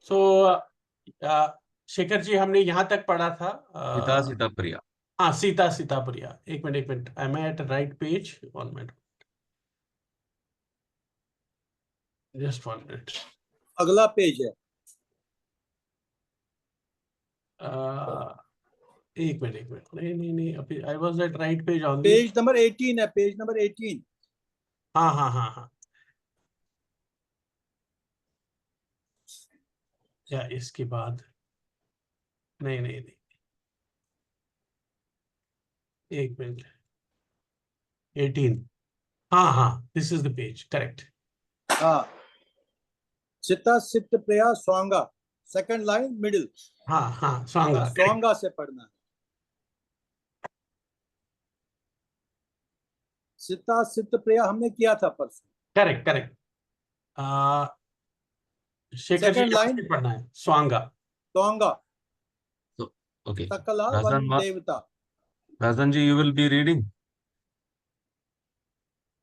So Shekhar ji, हमने यहाँ तक पढ़ा था। सीता सीता प्रिया। हाँ, सीता सीता प्रिया। एक minute, I am at right page, 1 minute, just 1 minute. अगला पेज है। एक मिनट, नहीं, अभी I was at right page on page number 18 है, पेज नंबर 18। हाँ, या इसके बाद, नहीं, एक मिनट, 18, हाँ, this is the page, correct. हाँ, चित्ता सित प्रिया स्वांगा, सेकंड लाइन मिडिल। हाँ, स्वांगा, स्वांगा से पढ़ना है। चित्ता सित प्रिया हमने किया था परसों। करेक्ट। शेखर जी, सेकंड यहाँ लाइन से पढ़ना है, स्वांगा। स्वांगा So, okay. सकला वन Razan, देवता। Razan ji, you will be reading.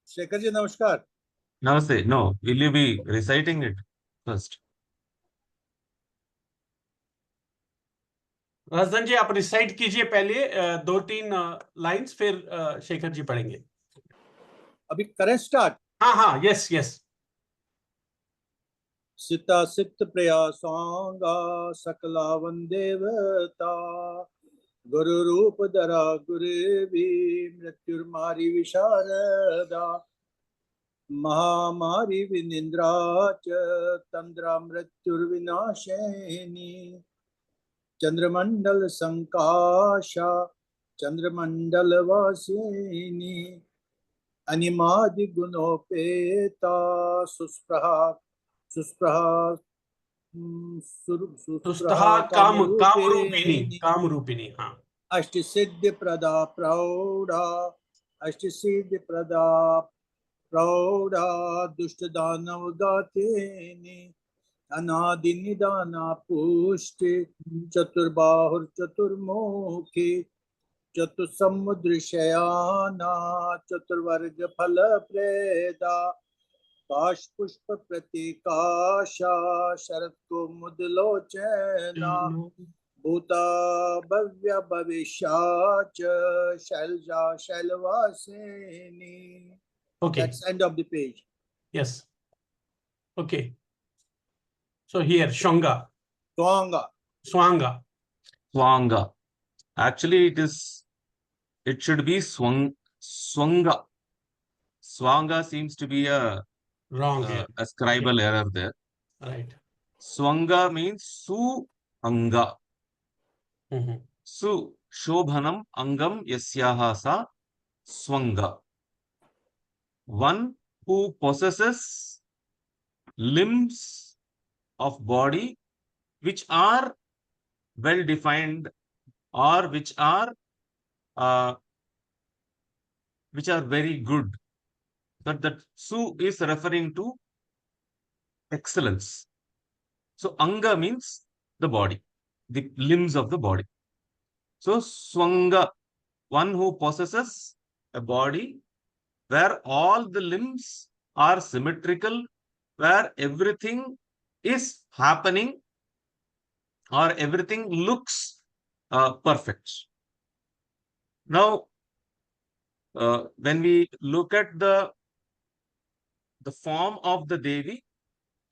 Shekhar ji नमस्कार। Namaste. No, will you be reciting it first? Rajan ji, आप रिसाइट कीजिए पहले 2-3 लाइंस, फिर शेखर जी पढ़ेंगे। अभी करें स्टार्ट। हाँ, यस। सीता सित प्रिया स्वांगा सकला वन देवता, गुरु रूप धरा गुरुवी मृत्युर्मारी विशारदा, महामारी विनिंद्रा च तंद्रा मृत्युर्विनाशिनी, चंद्रमंडल संकाशा चंद्रमंडल वासिनी, अनिमादि गुणोपेता सुस्पृहा सुस्तहा कामरूपिणी, हाँ। अष्ट सिद्धि प्रदा प्रौढ़ा, अष्ट सिद्धि प्रदा प्रौढ़ा, दुष्ट दानव गातेनि, अनादि निदाना पुष्टि, चतुर्बाहुर चतुर्मुखी, चतुसमुद्र शयाना, चतुर्वर्ग फल प्रेदा, काश पुष्प प्रतिकाशा, शरद को मुदलोचना, भूता भव्य भविष्याच, Selja शैलवासिनी। Okay. That's end of the page. Yes. Okay. So here, Shanga. Swanga. Swanga. Swanga. Actually, it should be Swanga. Swanga seems to be a Here. a scribal error there. Right. Swanga means Su-anga. Su Shobhanam Angam Yasyaha Sa Swanga. One who possesses limbs of body which are well defined, or which are very good. That Su is referring to excellence. So Anga means the body, the limbs of the body. So Swanga, one who possesses a body where all the limbs are symmetrical, where everything is happening or everything looks perfect. Now, when we look at the form of the Devi,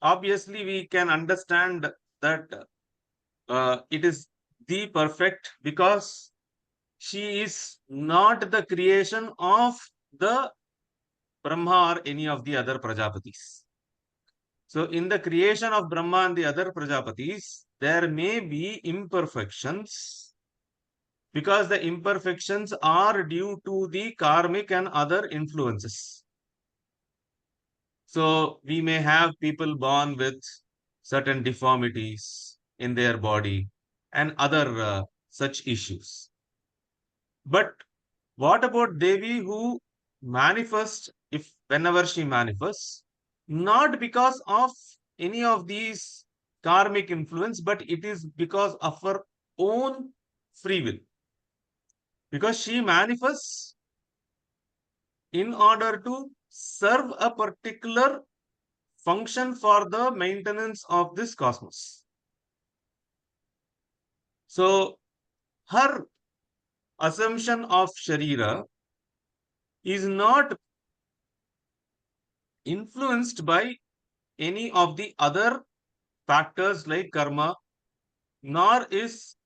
obviously we can understand that it is the perfect, because she is not the creation of the Brahma or any of the other Prajapatis. So in the creation of Brahma and the other Prajapatis, there may be imperfections, because the imperfections are due to the karmic and other influences. So we may have people born with certain deformities in their body and other such issues. But what about Devi, who manifests, whenever she manifests, not because of any of these karmic influence, but it is because of her own free will. Because she manifests in order to serve a particular function for the maintenance of this cosmos. So her assumption of Sharira is not influenced by any of the other factors like karma, nor is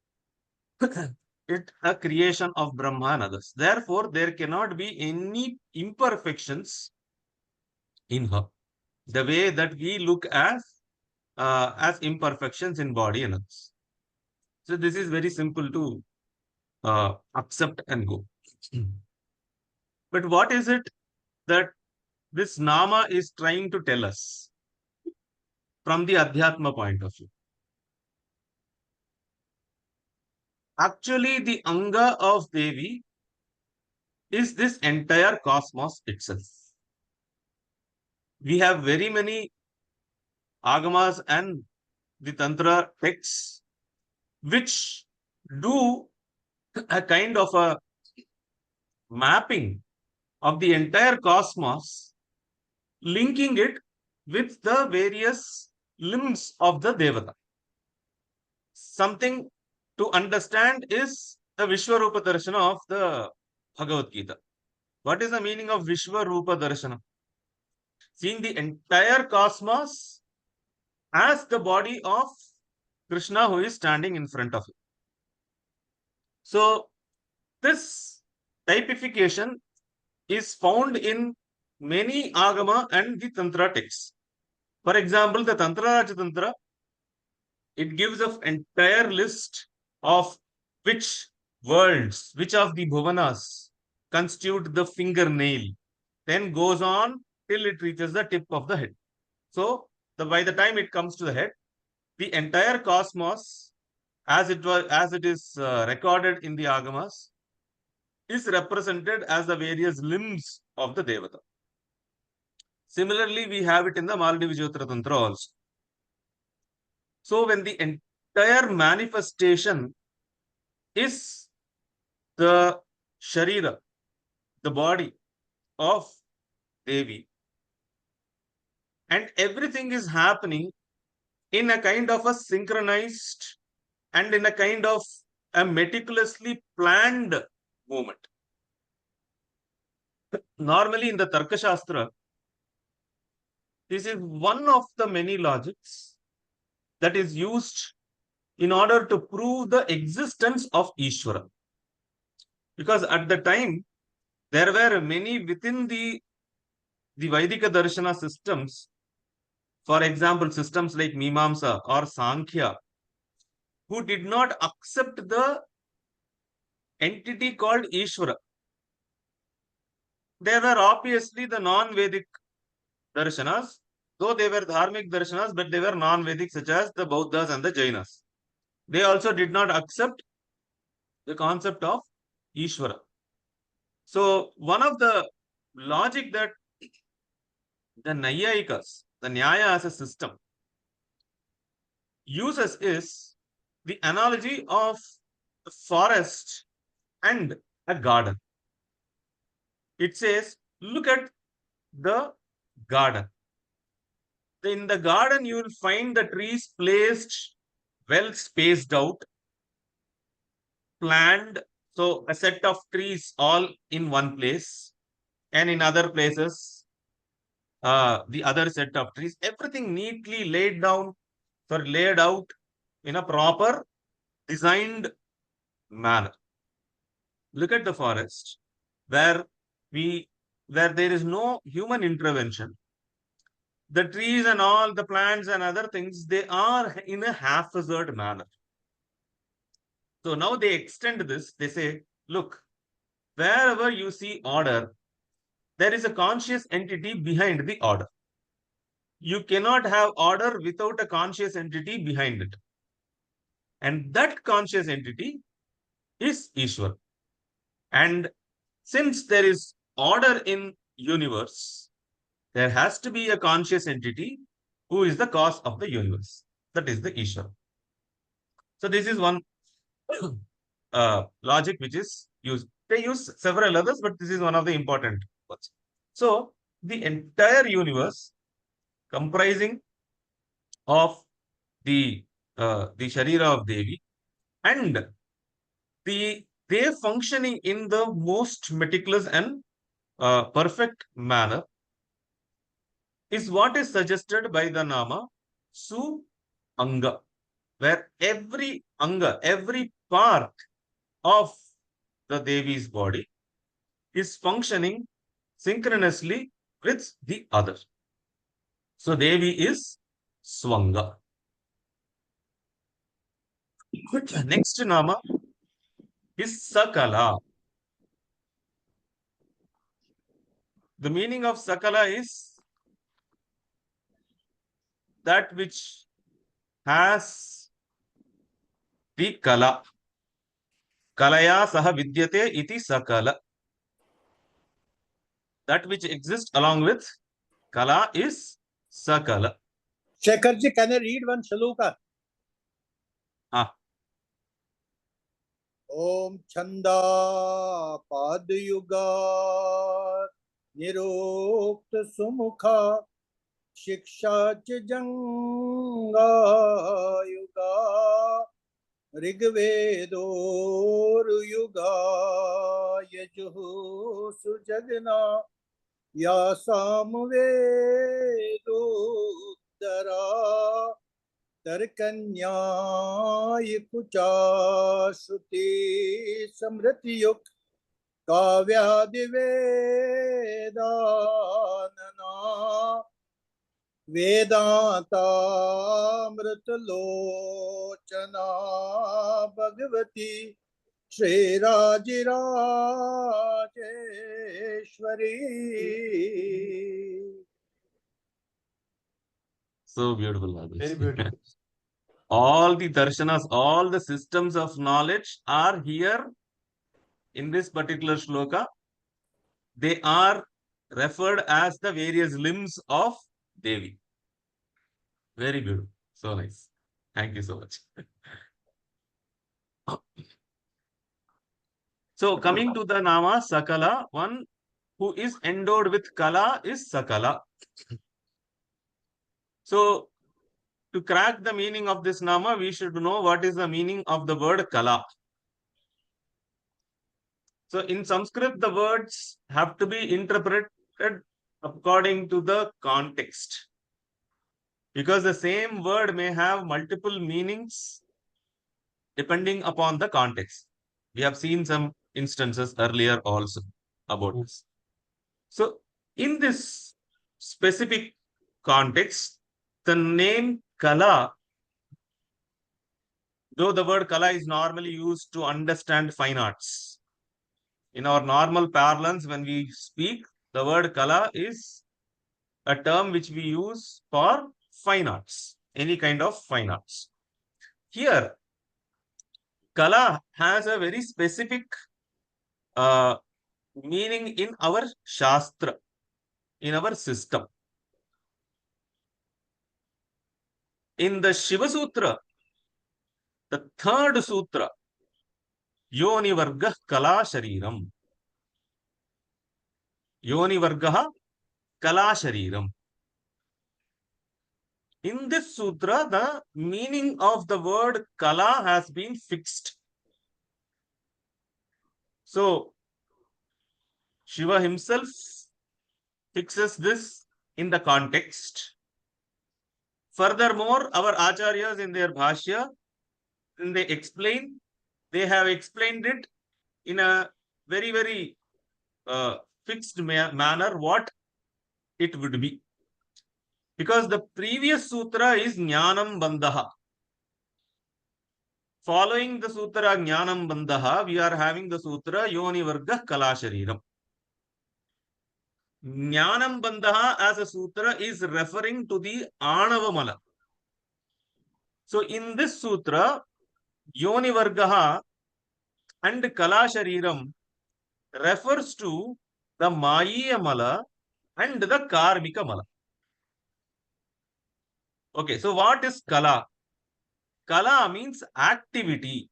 it a creation of Brahma and others. Therefore, there cannot be any imperfections in her. The way that we look as imperfections in body and others. So this is very simple to accept and go. But what is it that this Nama is trying to tell us from the Adhyatma point of view? Actually, the Anga of Devi is this entire cosmos itself. We have very many agamas and the Tantra texts which do a kind of a mapping of the entire cosmos, linking it with the various limbs of the Devata. Something to understand is the Vishwarupa Darshana of the Bhagavad Gita. What is the meaning of Vishwarupa Darshana? Seeing the entire cosmos as the body of Krishna who is standing in front of you. So, this typification is found in many Agama and the Tantra texts. For example, the Tantra Rajatantra, it gives an entire list of which worlds, which of the Bhuvanas constitute the fingernail, then goes on till it reaches the tip of the head. So, by the time it comes to the head, the entire cosmos, as it is recorded in the Agamas, is represented as the various limbs of the Devata. Similarly, we have it in the Maladi Vijayotara Tantra also. So, when the entire manifestation is the Sharira, the body of Devi, and everything is happening in a kind of a synchronized and in a kind of a meticulously planned movement. Normally in the Tarka Shastra, this is one of the many logics that is used in order to prove the existence of Ishvara. Because at the time, there were many within the Vaidika Darshana systems, for example, systems like Mimamsa or Sankhya, who did not accept the entity called Ishvara. They were obviously the non-Vedic darshanas, though they were dharmic darshanas, but they were non-Vedic, such as the Bauddhas and the Jainas. They also did not accept the concept of Ishvara. So, one of the logic that the Naiyayikas, the Nyaya as a system, uses is the analogy of a forest and a garden. It says, look at the garden. In the garden, you will find the trees placed well spaced out, planned. So, a set of trees all in one place, and in other places, the other set of trees, everything neatly laid out in a proper designed manner. Look at the forest where there is no human intervention. The trees and all the plants and other things, they are in a haphazard manner. So now they extend this. They say, look, wherever you see order, there is a conscious entity behind the order. You cannot have order without a conscious entity behind it. And that conscious entity is Ishvara. And since there is order in universe, there has to be a conscious entity who is the cause of the universe. That is the Ishvara. So this is one logic which is used. They use several others, but this is one of the important ones. So the entire universe comprising of the Sharira of Devi, and they functioning in the most meticulous and perfect manner is what is suggested by the Nama Su Anga, where every Anga, every part of the Devi's body is functioning synchronously with the other. So Devi is Swanga. Next Nama is Sakala. The meaning of Sakala is that which has the Kala. Kalaya saha vidyate iti Sakala. That which exists along with Kala is Sakala. Shekharji, can I read one shloka? Ah. Om Chanda Padayuga Nirokta Sumukha Shiksha Janga Yuga Rigvedo Yuga Yajuhu Sujagna Yasamvedo Dara Tarkanya Kucha Shruti Samriti Yuk Kavyadivedanana Vedanta Mritalochana Bhagavati Shri Rajirajeshwari. So beautiful, Rajesh. Very beautiful. All the darshanas, all the systems of knowledge are here in this particular shloka. They are referred as the various limbs of Devi. Very beautiful. So nice. Thank you so much. So coming to the Nama Sakala, one who is endowed with Kala is Sakala. So to crack the meaning of this Nama, we should know what is the meaning of the word Kala. So in Sanskrit, the words have to be interpreted according to the context, because the same word may have multiple meanings depending upon the context. We have seen some instances earlier also about this. So in this specific context, the name Kala, though the word Kala is normally used to understand fine arts, in our normal parlance, when we speak, the word Kala is a term which we use for fine arts, any kind of fine arts. Here, Kala has a very specific meaning in our Shastra, in our system. In the Shiva Sutra, the third sutra, Yoni Varga Kala Shariram. Yoni Varga Kala Shariram. In this sutra, the meaning of the word Kala has been fixed. So, Shiva himself fixes this in the context. Furthermore, our acharyas in their bhashya, when they explain, they have explained it in a very, very fixed manner what it would be. Because the previous sutra is Jnanam Bandhaha. Following the sutra Jnanam Bandhaha, we are having the sutra Yoni Varga Kala Shariram. Jnanam Bandhaha as a sutra is referring to the Anavamala. So in this sutra, Yoni Vargaha and Kala Shariram refers to the Maya Mala and the Karmika Mala. Okay, so what is Kala? Kala means activity.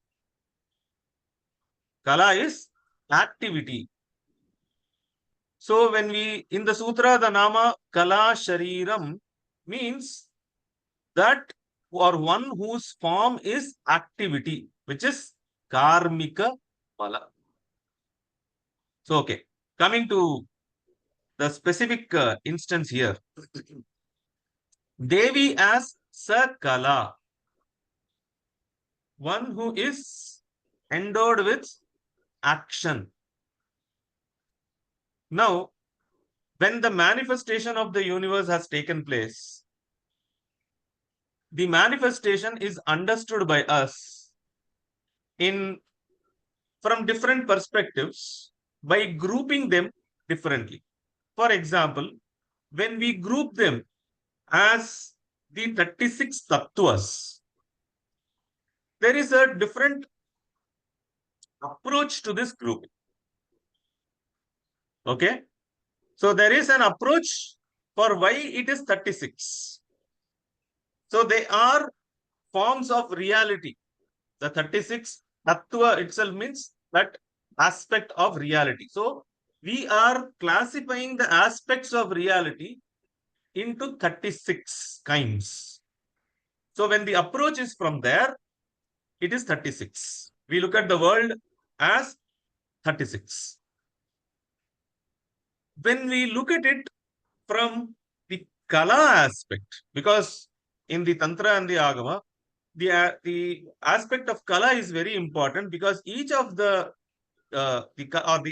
Kala is activity. So when we, in the sutra, the Nama Kala Shariram means that or one whose form is activity, which is karmika phala. So, okay, coming to the specific instance here. Devi as Sakala, one who is endowed with action. Now, when the manifestation of the universe has taken place, the manifestation is understood by us in from different perspectives by grouping them differently. For example, when we group them as the 36 tattvas, there is a different approach to this grouping. Okay. So there is an approach for why it is 36. So they are forms of reality. The 36 tattva itself means that aspect of reality. So we are classifying the aspects of reality into 36 kinds. So when the approach is from there, it is 36. We look at the world as 36. When we look at it from the Kala aspect, because in the Tantra and the Agama, the aspect of Kala is very important because each of the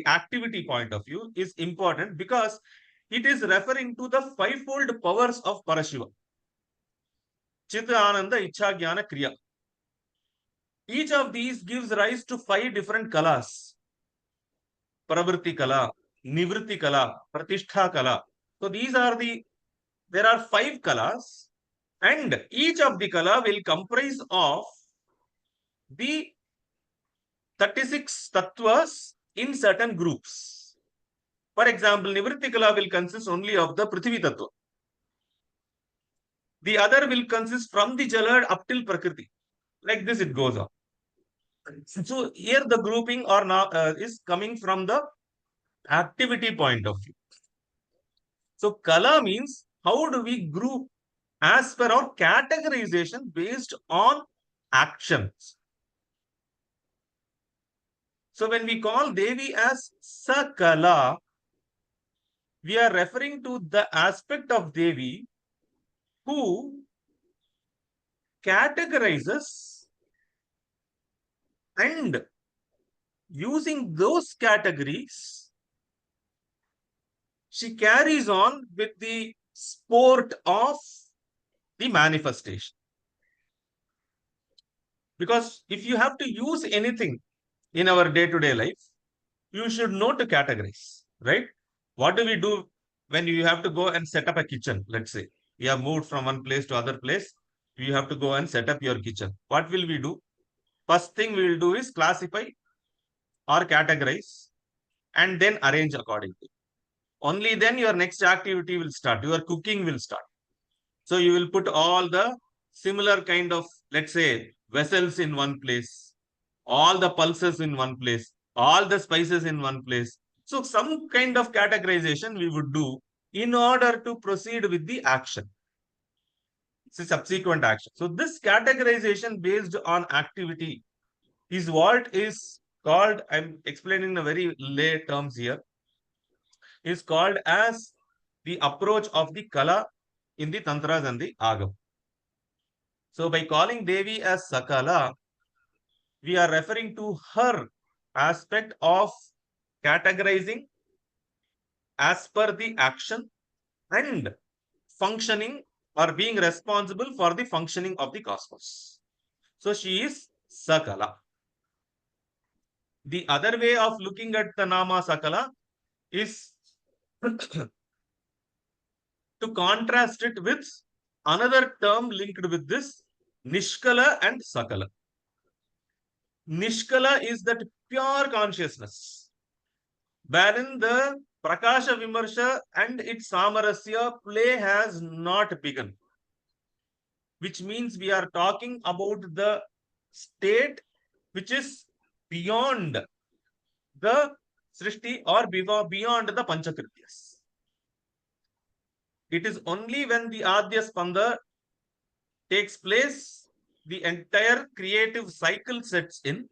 activity point of view is important because it is referring to the fivefold powers of Parashiva. Chit, Ananda, Ichha, Jnana, Kriya. Each of these gives rise to 5 different kalas. Pravritti Kala, Nivritti Kala, Pratishtha Kala. So there are 5 kalas and each of the kala will comprise of the 36 tattvas in certain groups. For example, Nivritti Kala will consist only of the Prithvi Tattva. The other will consist from the Jala up till Prakriti. Like this it goes on. So here the grouping or now is coming from the activity point of view. So Kala means how do we group as per our categorization based on actions. So when we call Devi as Sakala, we are referring to the aspect of Devi who categorizes and using those categories, she carries on with the sport of the manifestation. Because if you have to use anything in our day-to-day life, you should know to categorize, right? What do we do when you have to go and set up a kitchen? Let's say we have moved from one place to other place. You have to go and set up your kitchen. What will we do? First thing we will do is classify or categorize and then arrange accordingly. Only then your next activity will start. Your cooking will start. So you will put all the similar kind of, let's say, vessels in one place, all the pulses in one place, all the spices in one place. So some kind of categorization we would do in order to proceed with the action. It's a subsequent action. So this categorization based on activity is what is called, I'm explaining in a very lay terms here, is called as the approach of the Kala in the Tantras and the Agam. So by calling Devi as Sakala, we are referring to her aspect of categorizing as per the action and functioning or being responsible for the functioning of the cosmos. So she is Sakala. The other way of looking at the Nama Sakala is to contrast it with another term linked with this, Nishkala and Sakala. Nishkala is that pure consciousness, wherein the Prakasha Vimarsha and its Samarasya play has not begun. Which means we are talking about the state which is beyond the Srishti or beyond the Panchakrityas. It is only when the Adya Spanda takes place, the entire creative cycle sets in,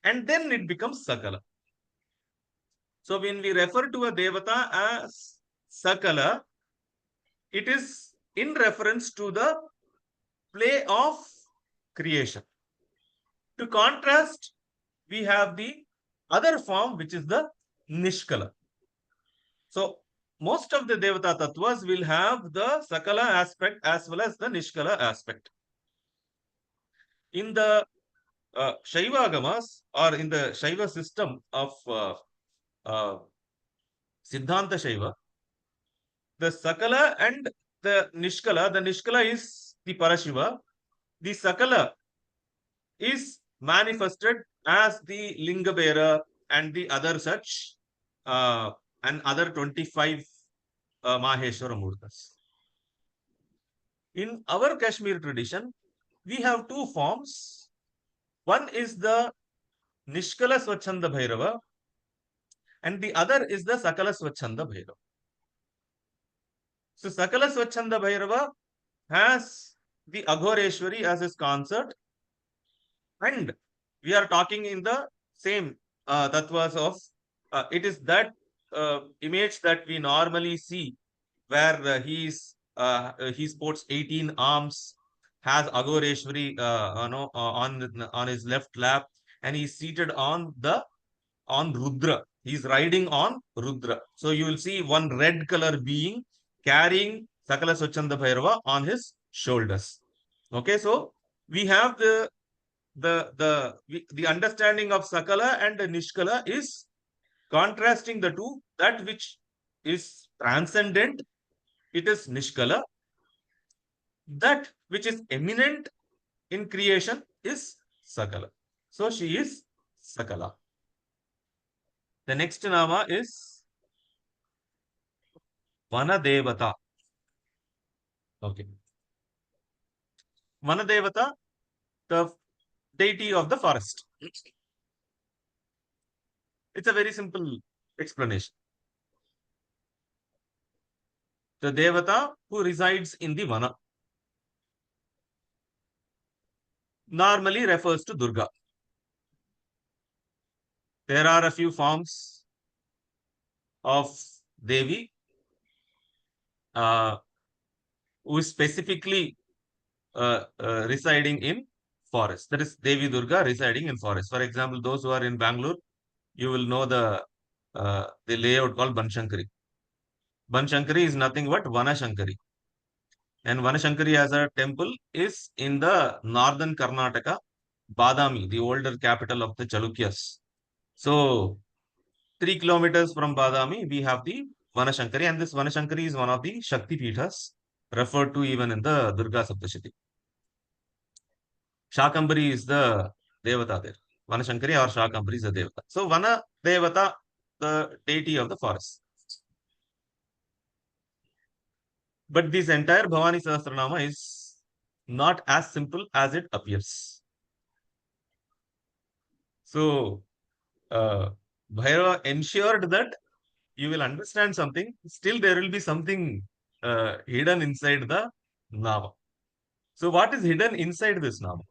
and then it becomes Sakala. So when we refer to a Devata as Sakala, it is in reference to the play of creation. To contrast, we have the other form, which is the Nishkala. So most of the Devata Tattvas will have the Sakala aspect as well as the Nishkala aspect. In the Shaiva Agamas, or in the Shaiva system of Siddhanta Shaiva, the Sakala and the Nishkala is the Parashiva, the Sakala is manifested as the Lingabera and the other such and other 25 Maheshwara Murtas. In our Kashmir tradition, we have two forms. One is the Nishkala Swachhanda Bhairava, and the other is the Sakala Swachhanda Bhairava. So Sakala Swachhanda Bhairava has the Aghoreshwari as his consort, and we are talking in the same tattvas of it is that image that we normally see where he sports 18 arms, has Aghoreshwari on his left lap, and he's seated on Rudra. He's riding on Rudra. So you will see one red color being carrying Sakala Swachhanda Bhairava on his shoulders. Okay, so we have the understanding of Sakala and Nishkala is contrasting the two. That which is transcendent, it is Nishkala. That which is eminent in creation is Sakala. So she is Sakala. The next nama is Vanadevata. Okay. Vanadevata, the deity of the forest. It's a very simple explanation. The Devata who resides in the Vana normally refers to Durga. There are a few forms of Devi who is specifically residing in forest. That is Devi Durga residing in forest. For example, those who are in Bangalore, you will know the layout called Banshankari. Banshankari is nothing but Vanashankari. And Vanashankari as a temple is in the northern Karnataka, Badami, the older capital of the Chalukyas. So 3 kilometers from Badami, we have the Vanashankari, and this Vanashankari is one of the Shakti Pithas referred to even in the Durga Saptashati. Shakambari is the Devata there. Vanashankari or Shakambari is the Devata. So Vana Devata, the deity of the forest. But this entire Bhavani Sahasranama is not as simple as it appears. So Bhairava ensured that you will understand something. Still, there will be something hidden inside the Nama. So what is hidden inside this Nama?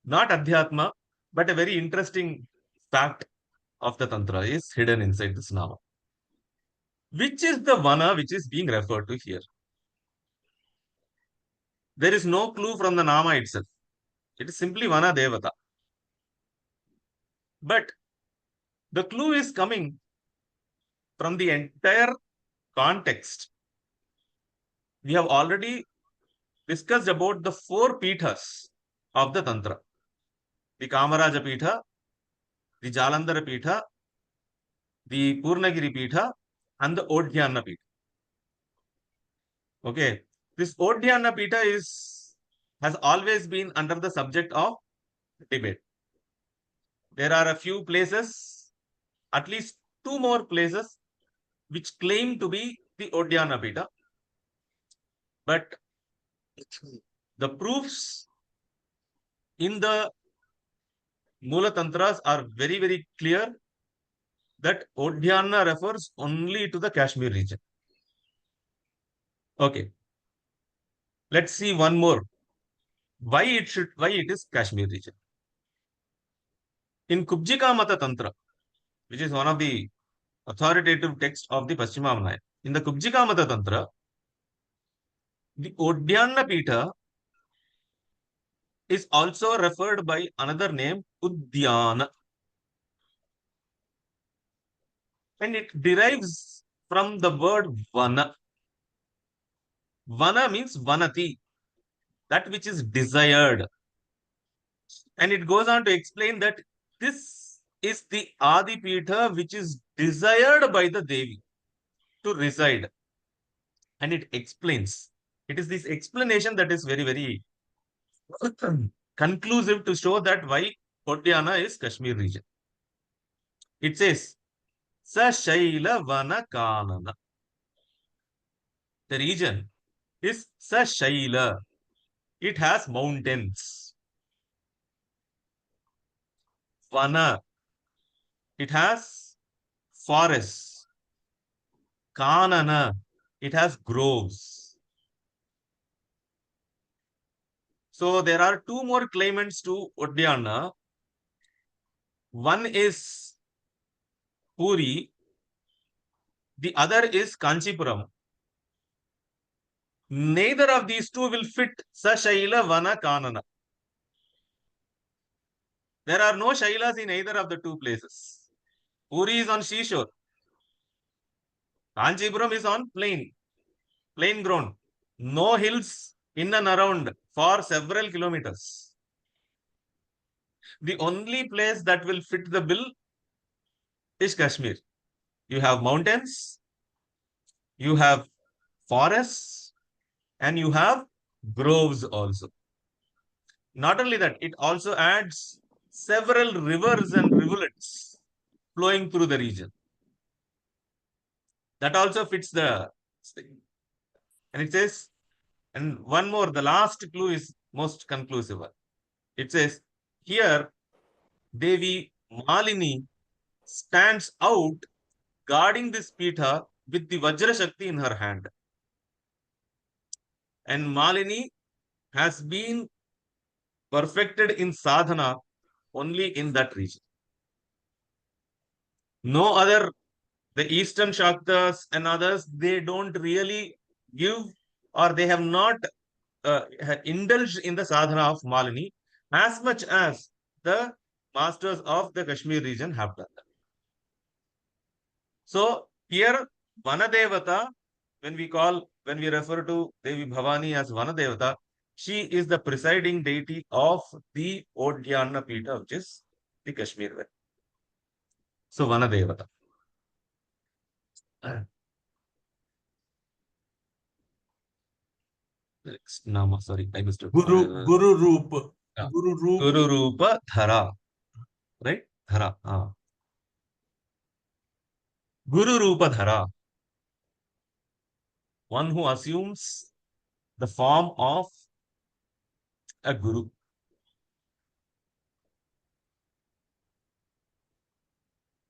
Not Adhyatma, but a very interesting fact of the Tantra is hidden inside this Nama. Which is the Vana which is being referred to here? There is no clue from the Nama itself. It is simply Vana Devata. But the clue is coming from the entire context. We have already discussed about the 4 Pithas of the Tantra. The Kamaraja Pitha, the Jalandhara Pitha, the Purnagiri Pitha, and the Odhyana Pitha. Okay, this Odhyana Pitha has always been under the subject of debate. There are a few places, at least 2 more places, which claim to be the Odhyana Pitha. But the proofs in the Mula Tantras are very, very clear that Odhyana refers only to the Kashmir region. Okay. Let's see one more. Why it is Kashmir region. In Kubjika Mata Tantra, which is one of the authoritative texts of the Paschimamnaya, in the Kubjika Mata Tantra, the Odhyana Pitha is also referred by another name, Udyana. And it derives from the word Vana. Vana means Vanati, that which is desired. And it goes on to explain that this is the Adi Pitha which is desired by the Devi to reside. And it explains. It is this explanation that is very, very conclusive to show that why Odhyana is Kashmir region. It says, Sa Shaila Vana Kanana. The region is Sa Shaila. It has mountains. Vana. It has forests. Kanana. It has groves. So there are two more claimants to Odhyana. One is Puri. The other is Kanchipuram. Neither of these two will fit Sashaila Vana Kanana. There are no Shailas in either of the two places. Puri is on seashore. Kanchipuram is on plain ground. No hills in and around for several kilometers. The only place that will fit the bill is Kashmir. You have mountains, you have forests, and you have groves also. Not only that, it also adds several rivers and rivulets flowing through the region. That also fits the thing. And it says, and one more, the last clue is most conclusive. It says, here, Devi Malini stands out guarding this Pitha with the Vajra Shakti in her hand. And Malini has been perfected in sadhana only in that region. No other, the Eastern Shaktas and others, they don't really give or they have not indulged in the sadhana of Malini as much as the masters of the Kashmir region have done that. So here, Vanadevata, when we refer to Devi Bhavani as Vanadevata, she is the presiding deity of the Odhyana Pitha, which is the Kashmir Valley. So Vanadevata. Nama, sorry, I missed it. Guru Roop. Yeah. Guru Roop. Guru Rupa Dhara. Right? Dhara. Guru Rupa Dhara. One who assumes the form of a guru.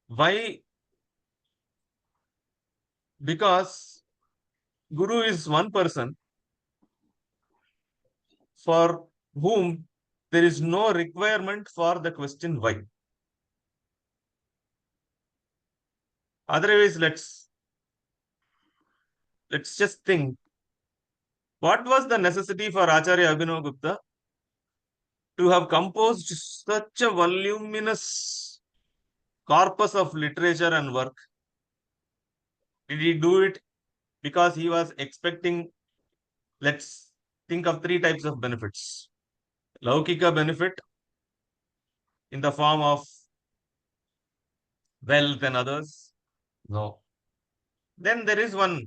Why? Because Guru is one person for whom there is no requirement for the question why. Otherwise, let's just think. What was the necessity for Acharya Abhinavagupta to have composed such a voluminous corpus of literature and work? Did he do it because he was expecting, let's think of three types of benefits. Laukika benefit in the form of wealth and others? No. Then there is one,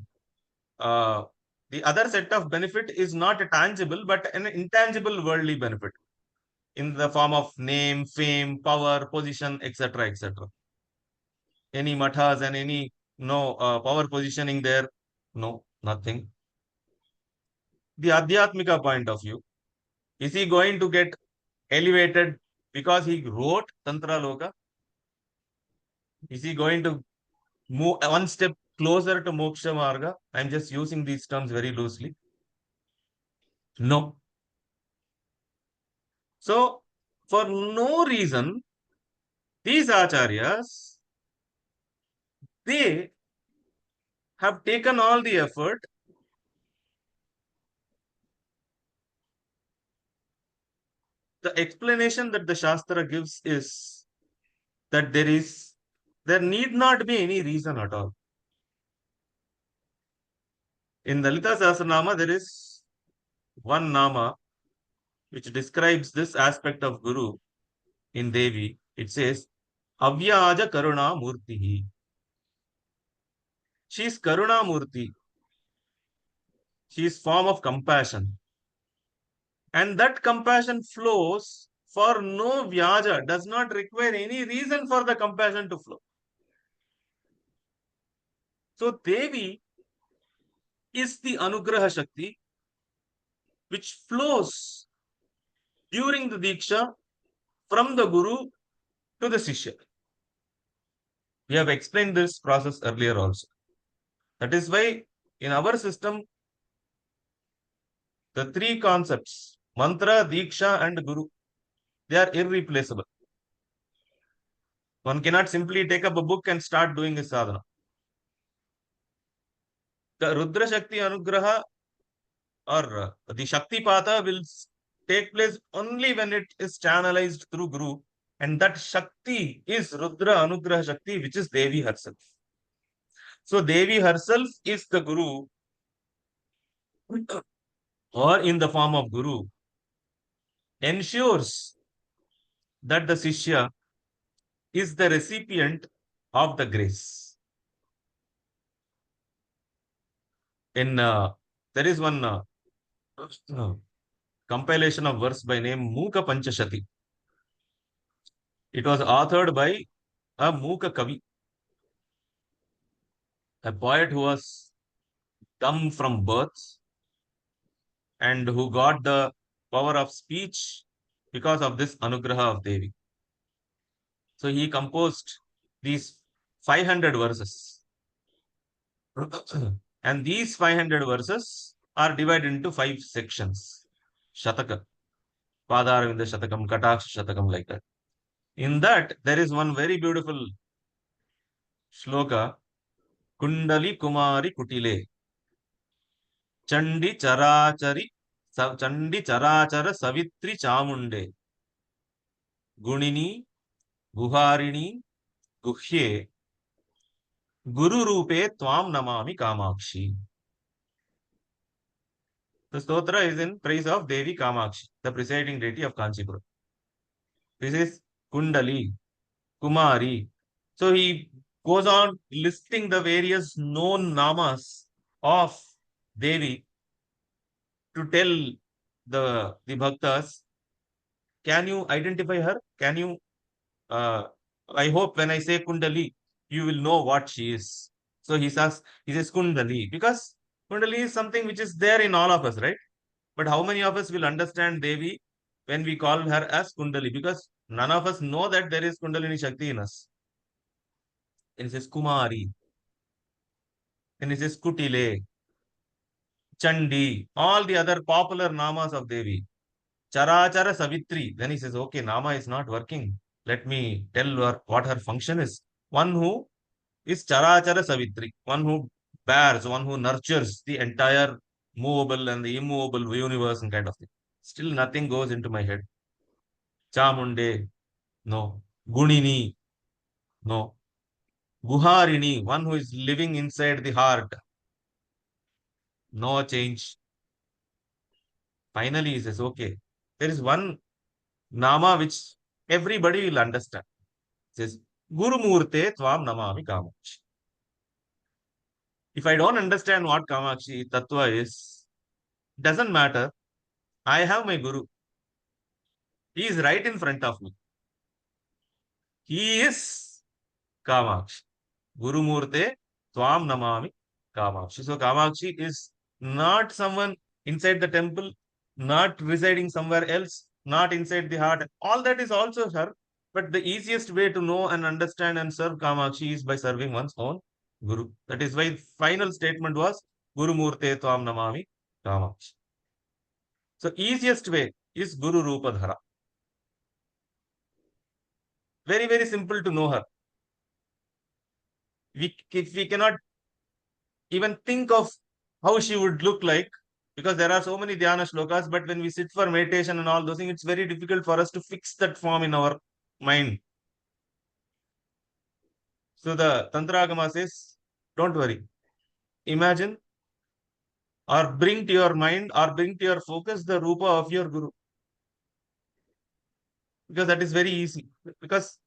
the other set of benefit is not a tangible, but an intangible worldly benefit in the form of name, fame, power, position, etc., etc. Any mathas and any power positioning there? No, nothing. The Adhyatmika point of view, is he going to get elevated because he wrote Tantra Loka? Is he going to move one step closer to moksha marga? I'm just using these terms very loosely. No. So, for no reason, these acharyas, they have taken all the effort the explanation that the Shastra gives is that there need not be any reason at all. In Lalita Sahasranama, there is one Nama which describes this aspect of Guru in Devi. It says, Avyaja Karuna Murtihi. She is Karuna Murti. She is form of compassion. And that compassion flows for no Vyaja, does not require any reason for the compassion to flow. So Devi is the Anugraha Shakti which flows during the Diksha from the Guru to the Sishya. We have explained this process earlier also. That is why in our system, the three concepts, mantra, diksha and guru, they are irreplaceable. One cannot simply take up a book and start doing his sadhana. The Rudra Shakti Anugraha or the Shakti Pata will take place only when it is channelized through Guru. And that Shakti is Rudra Anugraha Shakti, which is Devi herself. So Devi herself is the Guru, or in the form of Guru, ensures that the Sishya is the recipient of the grace. There is one compilation of verse by name Mooka Panchashati. It was authored by a Mooka Kavi, a poet who was dumb from birth and who got the power of speech because of this Anugraha of Devi. So he composed these 500 verses. And these 500 verses are divided into 5 sections. Shataka, Padaravinda Shatakam, Kataksha Shatakam, like that. In that, there is one very beautiful shloka, Kundali Kumari Kutile, Chandi Charachari, Chandi Charachara Savitri Chamunde, Gunini, Guharini, Guhye, Guru Rupe Tvam Namami Kamakshi. The stotra is in praise of Devi Kamakshi, the presiding deity of Kanchipura. This is Kundali, Kumari. So he goes on listing the various known namas of Devi to tell the bhaktas, can you identify her? Can you, I hope when I say Kundali, you will know what she is. So he says Kundali, because Kundali is something which is there in all of us, right? But how many of us will understand Devi when we call her as Kundali? Because none of us know that there is Kundalini Shakti in us. And it says Kumari. And it says Kutile, Chandi, all the other popular namas of Devi. Charachara Savitri. Then he says, okay, nama is not working. Let me tell her what her function is. One who is Charachara Savitri, one who bears, one who nurtures the entire movable and the immovable universe and kind of thing. Still nothing goes into my head. Chamunde, no. Gunini, no. Guharini, one who is living inside the heart. No change. Finally, he says, okay, there is one nama which everybody will understand. It says, Guru Murte Tvam Namami Kamakshi. If I don't understand what Kamakshi Tattva is, doesn't matter. I have my Guru. He is right in front of me. He is Kamakshi. Guru Murte Tvam Namami Kamakshi. So Kamakshi is not someone inside the temple, not residing somewhere else, not inside the heart. All that is also her. But the easiest way to know and understand and serve Kamakshi is by serving one's own Guru. That is why final statement was Guru Murte Tvam Namami Kamakshi. So easiest way is Guru Rupa Dhara. Very, very simple to know her. If we cannot even think of how she would look like, because there are so many dhyana shlokas, but when we sit for meditation and all those things, it's very difficult for us to fix that form in our mind. So the Tantragama says, don't worry. Imagine or bring to your mind or bring to your focus the Rupa of your Guru. Because that is very easy. Because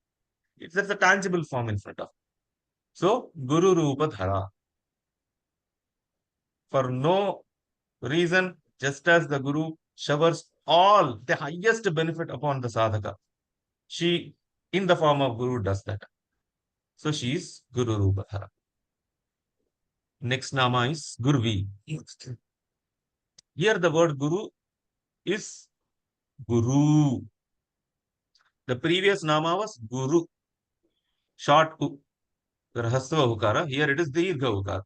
that's a tangible form in front of. So, Guru Rupa Dhara. For no reason, just as the Guru showers all the highest benefit upon the sadhaka, she, in the form of Guru, does that. So, she is Guru Rupa Dhara. Next nama is Gurvi. Here, the word Guru is Guru. The previous nama was Guru, short U, Rahasva Hukara. Here it is Dirgha Hukara.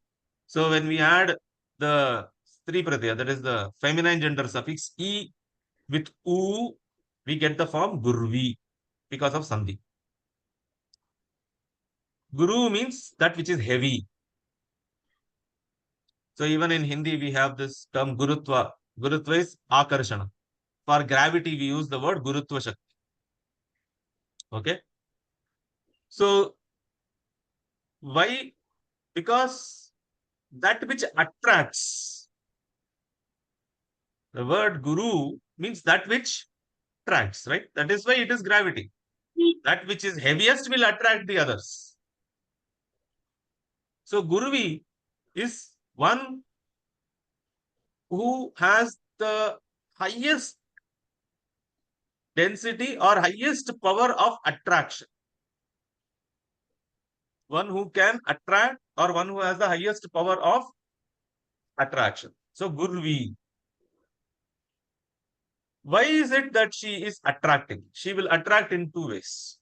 So when we add the Stri Pratyaya, that is the feminine gender suffix E with U, we get the form Gurvi because of Sandhi. Guru means that which is heavy. So even in Hindi, we have this term Gurutva. Gurutva is Akarshana. For gravity, we use the word Gurutva Shakti. Okay. So why? Because that which attracts. The word Guru means that which attracts, right? That is why it is gravity. That which is heaviest will attract the others. So Guruvi is one who has the highest density or highest power of attraction. One who can attract or one who has the highest power of attraction. So Guruvi. Why is it that she is attracting? She will attract in two ways.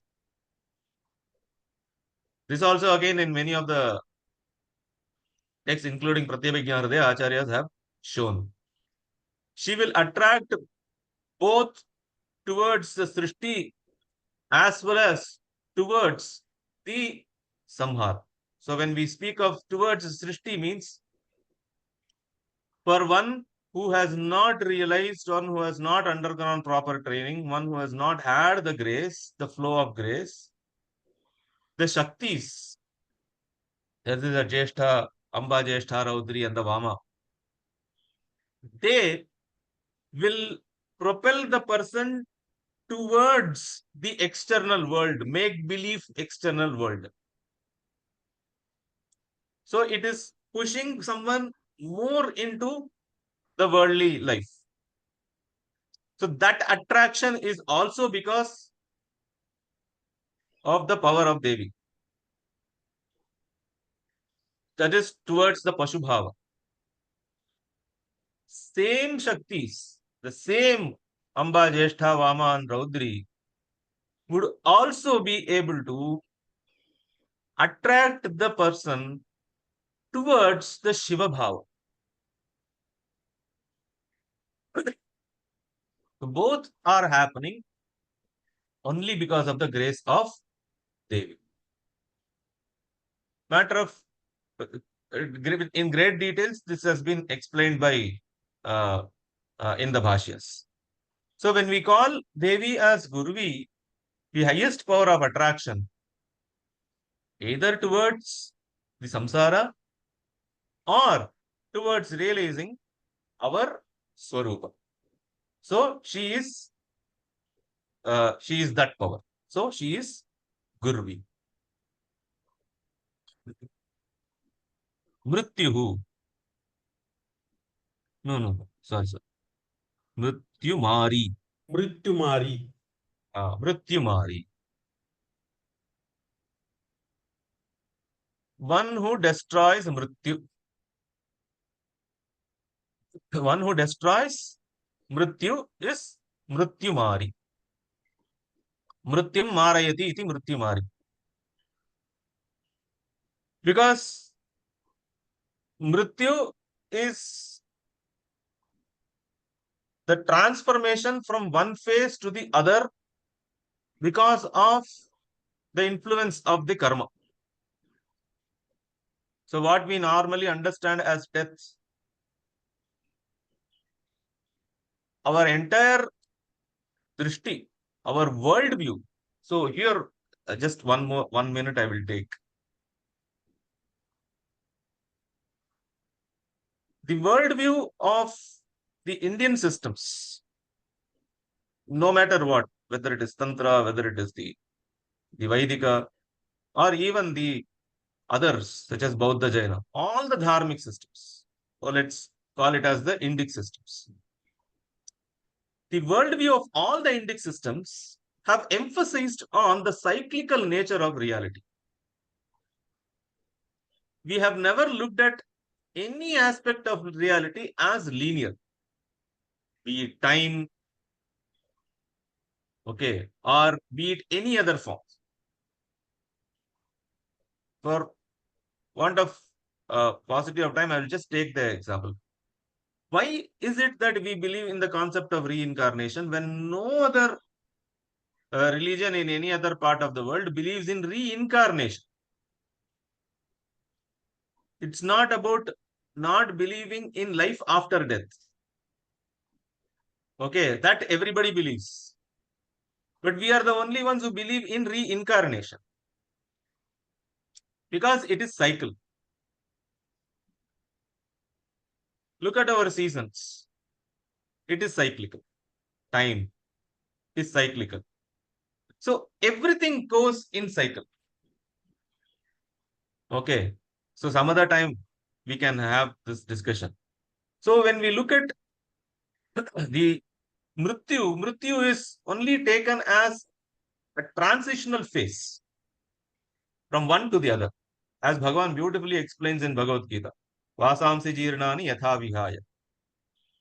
This also again in many of the texts, including Pratyabhijna Hridaya, Acharyas have shown. She will attract both towards the Srishti as well as towards the Samhar. So when we speak of towards Srishti means for one who has not realized, one who has not undergone proper training, one who has not had the grace, the flow of grace, the Shaktis, that is the Jeshtha, Amba Jeshtha, Raudri and the Vama, they will propel the person towards the external world, make-believe external world. So it is pushing someone more into the worldly life. So that attraction is also because of the power of Devi. That is towards the Pashubhava. Same Shaktis, the same Amba, Jeshtha, Vama and Raudri would also be able to attract the person towards the Shiva Bhava. So both are happening only because of the grace of Devi. Matter of in great details, this has been explained by in the Bhashyas. So when we call Devi as Guruvi, the highest power of attraction, either towards the samsara or towards realizing our Swarupa. So she is that power. So she is Guruvi. Mrityuhu. No. Sorry. Mrityumari. Mrityumari. Mrityumari. One who destroys Mrityu. One who destroys Mrityu is Mrityumari. Mrityum marayati iti mrityumari. Because mrityu is the transformation from one phase to the other because of the influence of the karma. So what we normally understand as death, our entire drishti, our world view. So here, just 1 minute I will take. The world view of the Indian systems, no matter what, whether it is Tantra, whether it is the Vaidika, or even the others, such as Bauddha Jaina, all the dharmic systems, or let's call it as the Indic systems. The worldview of all the Indic systems have emphasized on the cyclical nature of reality. We have never looked at any aspect of reality as linear, be it time, okay, or be it any other form. For want of paucity of time, I will just take the example. Why is it that we believe in the concept of reincarnation when no other religion in any other part of the world believes in reincarnation? It's not about not believing in life after death. Okay, that everybody believes. But we are the only ones who believe in reincarnation because it is cycle. Look at our seasons. It is cyclical. Time is cyclical. So everything goes in cycle. Okay. So some other time we can have this discussion. So when we look at the Mrityu is only taken as a transitional phase from one to the other. As Bhagavan beautifully explains in Bhagavad Gita, Vasamsi jirnani yatha vihaya.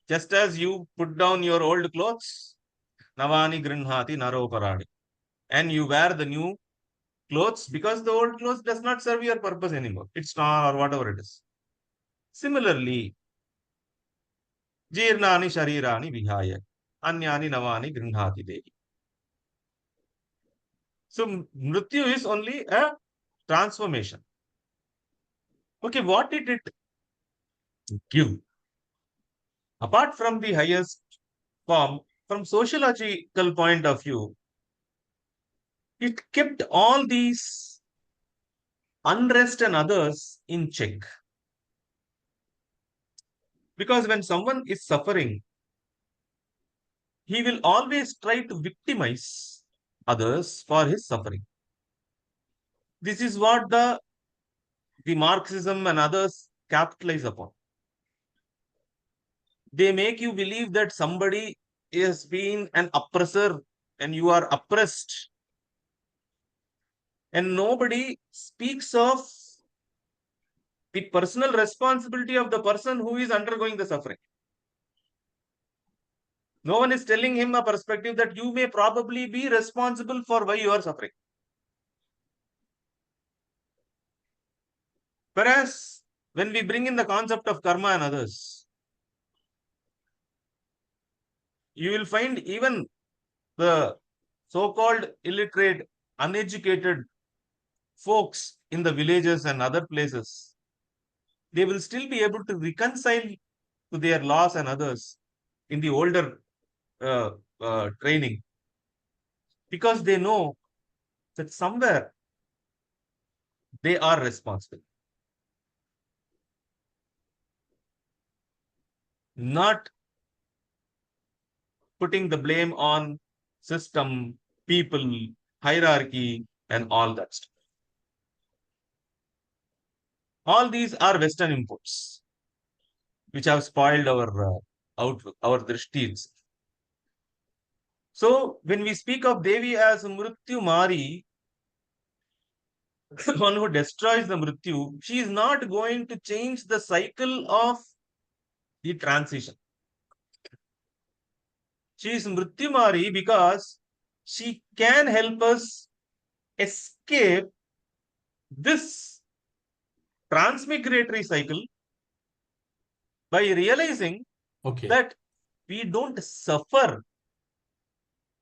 Just as you put down your old clothes, Navani grinhati naroparani. And you wear the new clothes because the old clothes does not serve your purpose anymore. It's not or whatever it is. Similarly, jirnani sharirani vihaya. Anyani navani grinhati devi. So Mrityu is only a transformation. Okay, what did it give? Apart from the highest form, from sociological point of view, it kept all these unrest and others in check. Because when someone is suffering, he will always try to victimize others for his suffering. This is what the Marxism and others capitalize upon. They make you believe that somebody is being an oppressor and you are oppressed. And nobody speaks of the personal responsibility of the person who is undergoing the suffering. No one is telling him a perspective that you may probably be responsible for why you are suffering. Whereas when we bring in the concept of karma and others, you will find even the so-called illiterate, uneducated folks in the villages and other places, they will still be able to reconcile to their laws and others in the older training, because they know that somewhere they are responsible. Not putting the blame on system, people, hierarchy, and all that stuff. All these are Western imports, which have spoiled our outlook, our drishtis. So when we speak of Devi as Mrityu Mari, one who destroys the Mrityu, she is not going to change the cycle of the transition. She is Mrityu Mari because she can help us escape this transmigratory cycle by realizing Okay. that we don't suffer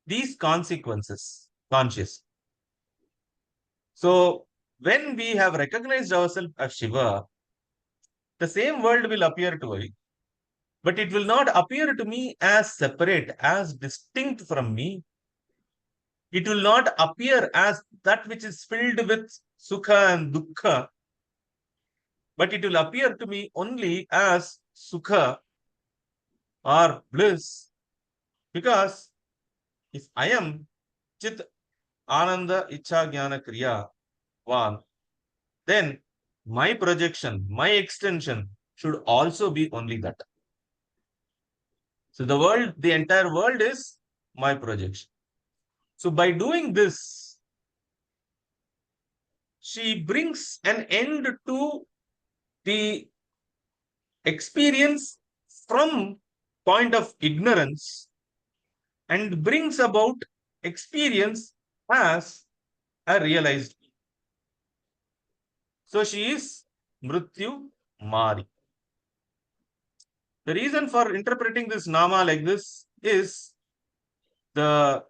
these consequences conscious. So when we have recognized ourselves as Shiva, the same world will appear to me, but it will not appear to me as separate, as distinct from me. It will not appear as that which is filled with sukha and dukkha, but it will appear to me only as sukha or bliss, because if I am Chit Ananda Ichha Jnana Kriya Van, then my projection, my extension should also be only that. So the world, the entire world is my projection. So by doing this, she brings an end to the experience from point of ignorance and brings about experience as a realized being. So she is Mrityu Mari. The reason for interpreting this nama like this is the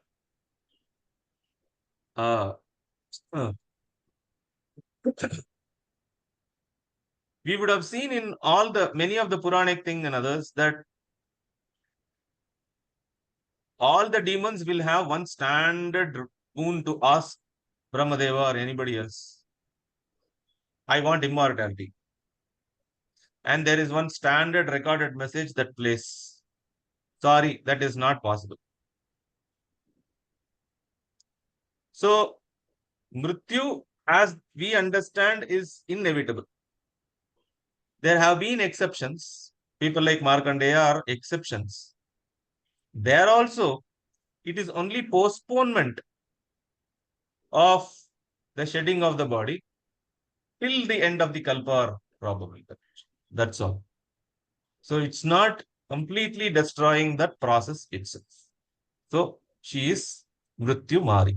uh, we would have seen in all the many of the Puranic thing and others that all the demons will have one standard boon to ask Brahmadeva or anybody else. I want immortality. And there is one standard recorded message that plays. Sorry, that is not possible. So, Mrityu, as we understand, is inevitable. There have been exceptions. People like Markandeya are exceptions. There also, it is only postponement of the shedding of the body till the end of the Kalpa, probably. That's all. So it's not completely destroying that process itself. So she is Mrityu Mari.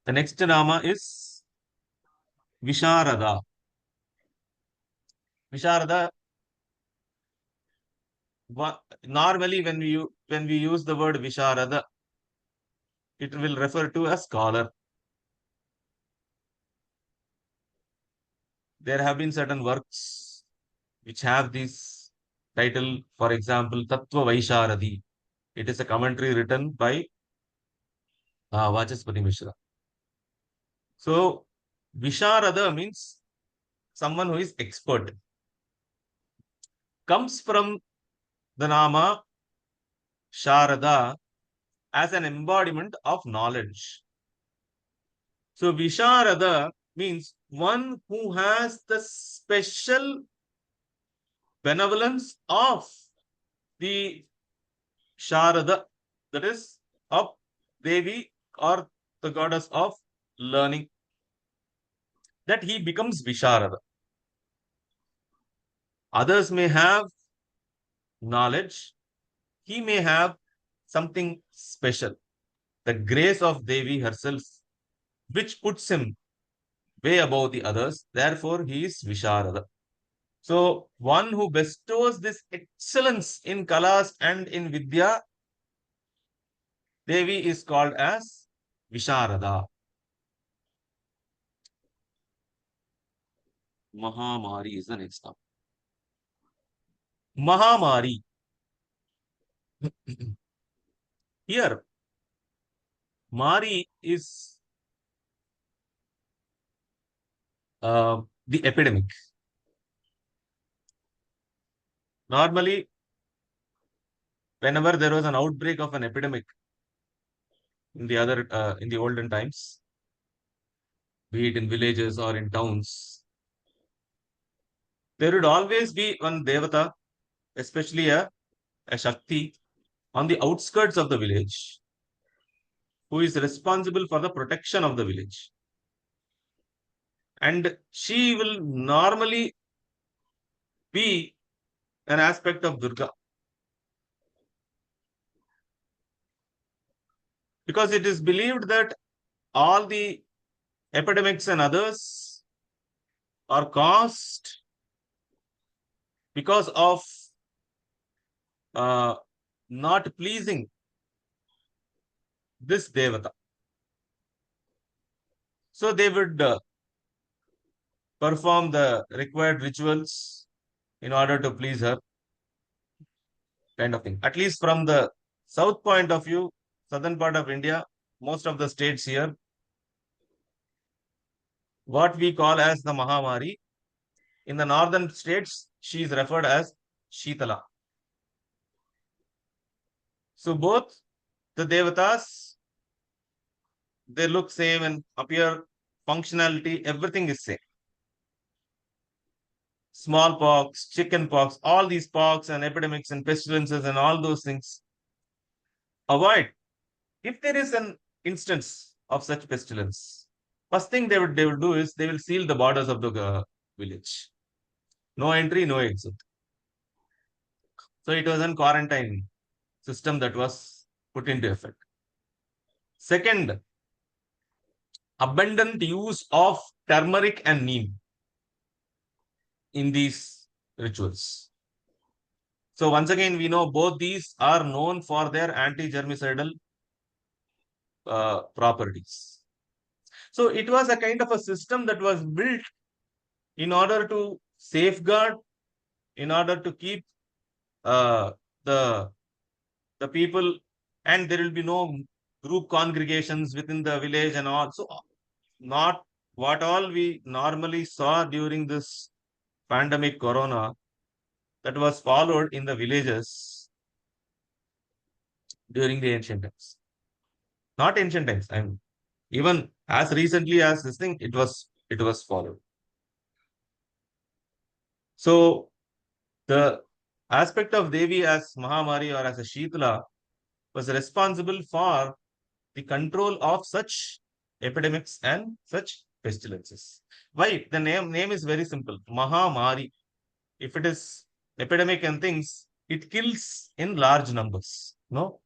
The next nama is Visharada. Visharada. Normally, when we use the word Visharada, it will refer to a scholar. There have been certain works which have this title. For example, Tattva Vaisharadi. It is a commentary written by Vachaspati Mishra. So, Visharada means someone who is expert. Comes from the nama Sharada as an embodiment of knowledge. So, Visharada means one who has the special benevolence of the Sharada, that is, of Devi or the goddess of learning, that he becomes Visharada. Others may have knowledge, he may have something special, the grace of Devi herself, which puts him way above the others. Therefore, he is Visharada. So, one who bestows this excellence in Kalas and in Vidya, Devi is called as Visharada. Mahamari is the next one. Mahamari. Here, Mari is the epidemic. Normally, whenever there was an outbreak of an epidemic in the olden times, be it in villages or in towns, there would always be one Devata, especially a Shakti, on the outskirts of the village, who is responsible for the protection of the village. And she will normally be an aspect of Durga. because it is believed that all the epidemics and others are caused because of not pleasing this devata. So they would perform the required rituals in order to please her, kind of thing. At least from the south point of view, southern part of India, most of the states here, what we call as the Mahamari. In the northern states, she is referred as Shitala. So both the devatas, they look same and appear, functionality, everything is same. Smallpox, chickenpox, all these pox and epidemics and pestilences and all those things, avoid. If there is an instance of such pestilence, first thing they will do is they will seal the borders of the village. No entry, no exit. So it was a quarantine system that was put into effect. Second, abundant use of turmeric and neem in these rituals. So once again, we know both these are known for their anti-germicidal properties. So it was a kind of a system that was built in order to safeguard, in order to keep the people, and there will be no group congregations within the village and all. So not what all we normally saw during this pandemic corona that was followed in the villages during the ancient times. Not ancient times, I mean, even as recently as this thing, it was followed. So the aspect of Devi as Mahamari or as a Shitala was responsible for the control of such epidemics and such pestilences. Why? The name is very simple. Mahamari. If it is epidemic and things, it kills in large numbers. No?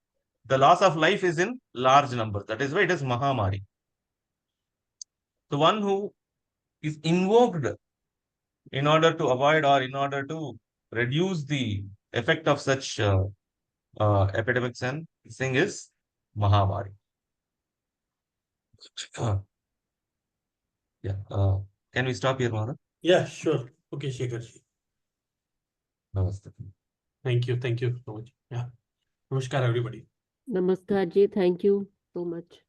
The loss of life is in large numbers. That is why it is Mahamari. The one who is invoked in order to avoid or in order to reduce the effect of such epidemics and this thing is Mahamari. Yeah. Can we stop here, Mother? Yeah, sure. Okay, Shekharji. Namaste. Thank you so much. Yeah. Namaskar, everybody. Namaskar ji. Thank you so much.